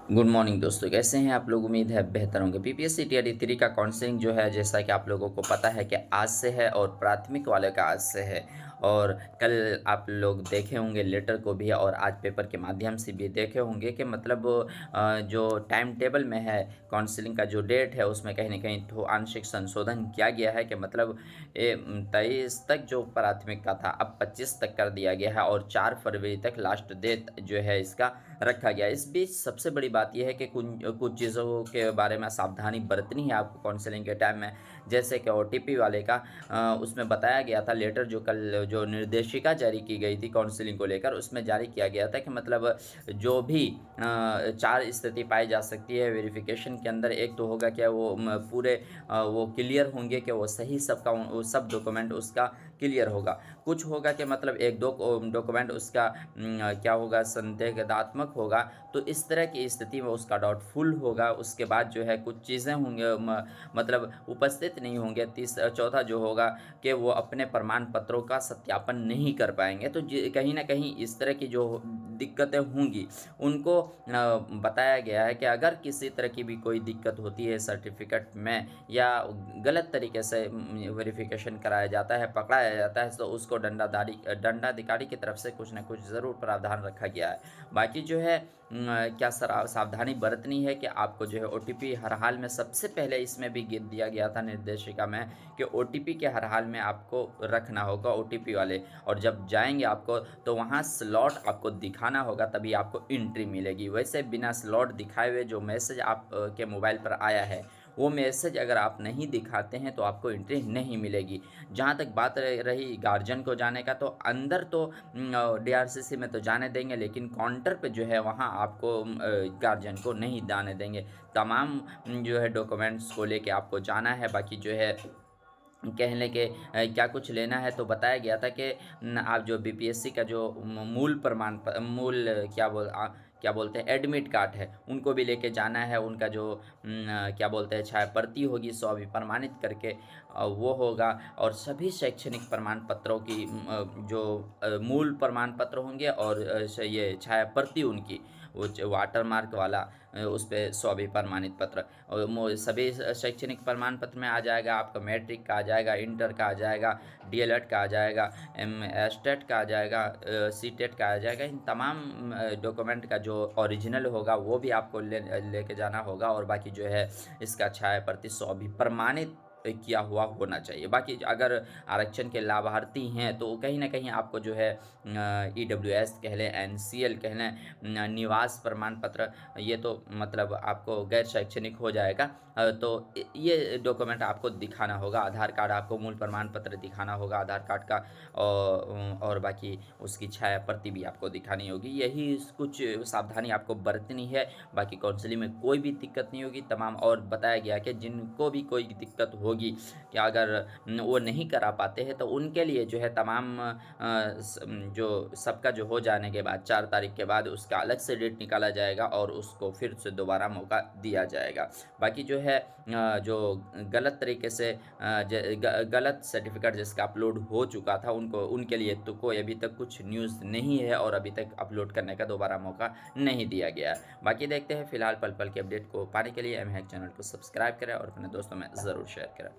Good morning दोस्तों, कैसे हैं आप लोग? उम्मीद है बेहतर होंगे। पीपीएससी टीआरई 3 का काउंसलिंग जो है, जैसा कि आप लोगों को पता है कि आज से है और प्राथमिक वाले का आज से है। और कल आप लोग देखे होंगे लेटर को भी, और आज पेपर के माध्यम से भी देखे होंगे कि मतलब जो टाइम टेबल में है काउंसलिंग का जो डेट है, उसमें कहीं न कहीं आंशिक संशोधन किया गया है कि मतलब 23 तक जो प्राथमिक का था, अब 25 तक कर दिया गया है और 4 फरवरी तक लास्ट डेट जो है इसका रखा गया है। इस बीच सबसे बड़ी बात ये है कि कुछ कुछ चीज़ों के बारे में सावधानी बरतनी है आपको काउंसलिंग के टाइम में। जैसे कि ओटीपी वाले का उसमें बताया गया था, लेटर जो कल जो निर्देशिका जारी की गई थी काउंसलिंग को लेकर, उसमें जारी किया गया था कि मतलब जो भी 4 स्थिति पाई जा सकती है वेरिफिकेशन के अंदर। एक तो होगा क्या वो पूरे वो क्लियर होंगे कि वो सही सबका वो सब डॉक्यूमेंट उसका क्लियर होगा। कुछ होगा कि मतलब 1-2 डॉक्यूमेंट उसका क्या होगा, संदेहात्मक होगा। तो इस तरह की स्थिति में उसका डाउटफुल होगा। उसके बाद जो है कुछ चीज़ें होंगे मतलब उपस्थित नहीं होंगे। चौथा जो होगा कि वो अपने प्रमाण पत्रों का सत्यापन नहीं कर पाएँगे। तो कहीं न कहीं इस तरह की जो दिक्कतें होंगी, उनको बताया गया है कि अगर किसी तरह की भी कोई दिक्कत होती है सर्टिफ़िकेट में, या गलत तरीके से वेरिफ़िकेशन कराया जाता है, पकड़ाया जाता है, तो उसको दंडाधिकारी की तरफ से कुछ न कुछ ज़रूर प्रावधान रखा गया है। बाकी जो है क्या सावधानी बरतनी है कि आपको जो है ओटीपी हर हाल में, सबसे पहले इसमें भी दिया गया था निर्देशिका में कि ओटीपी के हर हाल में आपको रखना होगा ओटीपी वाले। और जब जाएँगे आपको, तो वहाँ स्लॉट आपको दिखाना होगा, तभी आपको एंट्री मिलेगी। वैसे बिना स्लॉट दिखाए हुए जो मैसेज आप के मोबाइल पर आया है, वो मैसेज अगर आप नहीं दिखाते हैं तो आपको एंट्री नहीं मिलेगी। जहाँ तक बात रही गार्जियन को जाने का, तो अंदर तो डीआरसीसी में तो जाने देंगे, लेकिन काउंटर पे जो है वहाँ आपको गार्जियन को नहीं जाने देंगे। तमाम जो है डॉक्यूमेंट्स को लेके आपको जाना है। बाकी जो है कह लें कि क्या कुछ लेना है, तो बताया गया था कि आप जो बीपीएससी का जो मूल प्रमाण मूल क्या बोलते हैं एडमिट कार्ड है, उनको भी लेके जाना है। उनका जो क्या बोलते हैं छाया प्रति होगी, सो अभी प्रमाणित करके वो होगा। और सभी शैक्षणिक प्रमाण पत्रों की जो मूल प्रमाण पत्र होंगे, और ये छाया प्रति उनकी वो वाटर मार्क वाला उस पे सभी प्रमाणित पत्र, और सभी शैक्षणिक प्रमाण पत्र में आ जाएगा। आपका मैट्रिक का आ जाएगा, इंटर का आ जाएगा, डीएलएड का आ जाएगा, एस्टेट का आ जाएगा, सीटेट का आ जाएगा। इन तमाम डॉक्यूमेंट का जो ओरिजिनल होगा वो भी आपको लेके जाना होगा। और बाकी जो है इसका छाया प्रति सभी प्रमाणित किया हुआ होना चाहिए। बाकी अगर आरक्षण के लाभार्थी हैं, तो कहीं न कहीं आपको जो है ईडब्ल्यूएस कह लें, एनसीएल कह लें, निवास प्रमाण पत्र, ये तो मतलब आपको गैर शैक्षणिक हो जाएगा। तो ये डॉक्यूमेंट आपको दिखाना होगा। आधार कार्ड, आपको मूल प्रमाण पत्र दिखाना होगा आधार कार्ड का, और बाकी उसकी छाया प्रति भी आपको दिखानी होगी। यही कुछ सावधानी आपको बरतनी है। बाकी काउंसलिंग में कोई भी दिक्कत नहीं होगी। तमाम और बताया गया कि जिनको भी कोई दिक्कत होगी, कि अगर वो नहीं करा पाते हैं, तो उनके लिए जो है तमाम जो सबका जो हो जाने के बाद 4 तारीख के बाद उसका अलग से डेट निकाला जाएगा और उसको फिर से दोबारा मौका दिया जाएगा। बाकी जो है जो गलत तरीके से गलत सर्टिफ़िकेट जिसका अपलोड हो चुका था, उनको उनके लिए तो कोई अभी तक कुछ न्यूज़ नहीं है, और अभी तक अपलोड करने का दोबारा मौका नहीं दिया गया है। बाकी देखते हैं, फिलहाल पल-पल के अपडेट को पाने के लिए एम हैक चैनल को सब्सक्राइब करें और अपने दोस्तों में ज़रूर शेयर करें।